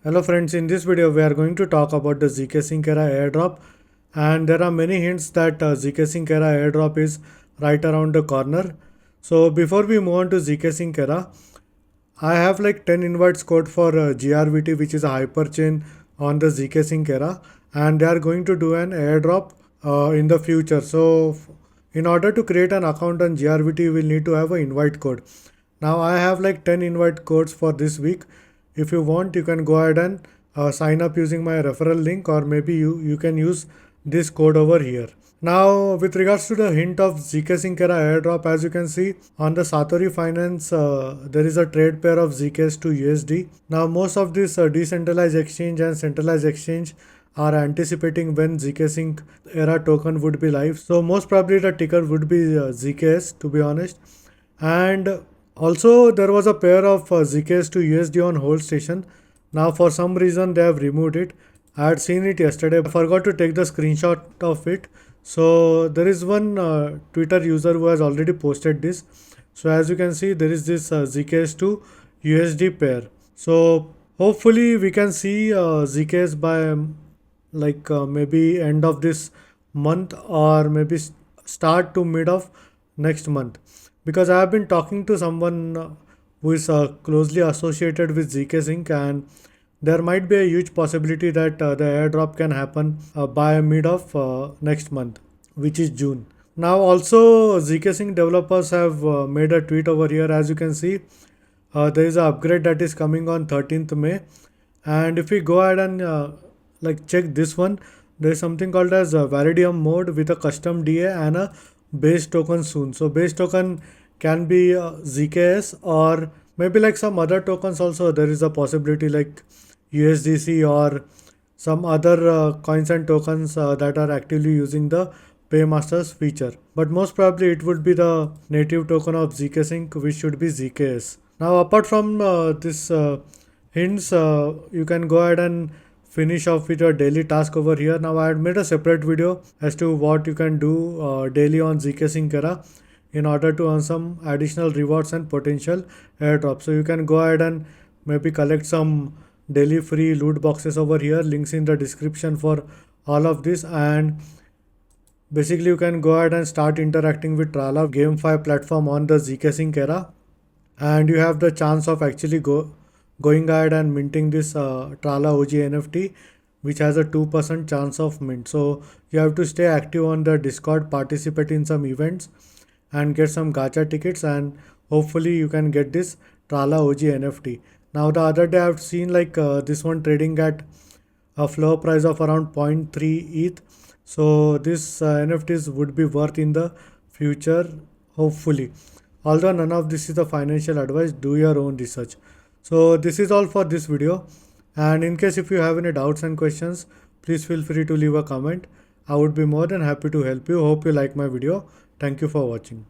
Hello friends, in this video we are going to talk about the ZkSync era airdrop, and there are many hints that ZkSync era airdrop is right around the corner. So before we move on to ZkSync era, I have like 10 invites code for GRVT, which is a hyperchain on the ZkSync era, and they are going to do an airdrop in the future. So in order to create an account on GRVT, you will need to have an invite code. Now I have like 10 invite codes for this week. If you want, you can go ahead and sign up using my referral link, or maybe you can use this code over here. Now, with regards to the hint of ZkSync era airdrop, as you can see on the Satori Finance, there is a trade pair of ZKs to USD. Now, most of this decentralized exchange and centralized exchange are anticipating when ZkSync era token would be live. So, most probably the ticker would be ZKS, to be honest. And also, there was a pair of ZKs to USD on hold station. Now, for some reason, they have removed it. I had seen it yesterday. I forgot to take the screenshot of it. So there is one Twitter user who has already posted this. So as you can see, there is this ZKs to USD pair. So hopefully we can see ZKs by maybe end of this month, or maybe start to mid of next month, because I have been talking to someone who is closely associated with ZkSync, and there might be a huge possibility that the airdrop can happen by mid of next month, which is June. Now also ZkSync developers have made a tweet over here. As you can see, there is an upgrade that is coming on 13th May, and if we go ahead and check this one, there is something called as Validium mode with a custom DA and a base token soon. So base token can be ZKS, or maybe like some other tokens also. There is a possibility like USDC or some other coins and tokens that are actively using the Paymasters feature. But most probably it would be the native token of ZkSync, which should be ZKS. Now apart from this hints, you can go ahead and finish off with your daily task over here. Now I had made a separate video as to what you can do daily on ZkSync era in order to earn some additional rewards and potential airdrops. So you can go ahead and maybe collect some daily free loot boxes over here. Links in the description for all of this, and basically you can go ahead and start interacting with Trala GameFi platform on the ZkSync era, and you have the chance of actually going ahead and minting this Trala OG NFT, which has a 2% chance of mint. So you have to stay active on the Discord, participate in some events, and get some gacha tickets, and hopefully you can get this Trala OG NFT. Now the other day I've seen this one trading at a floor price of around 0.3 ETH. So this NFTs would be worth in the future, hopefully. Although none of this is the financial advice, do your own research. So this is all for this video. And in case if you have any doubts and questions, please feel free to leave a comment. I would be more than happy to help you. Hope you like my video. Thank you for watching.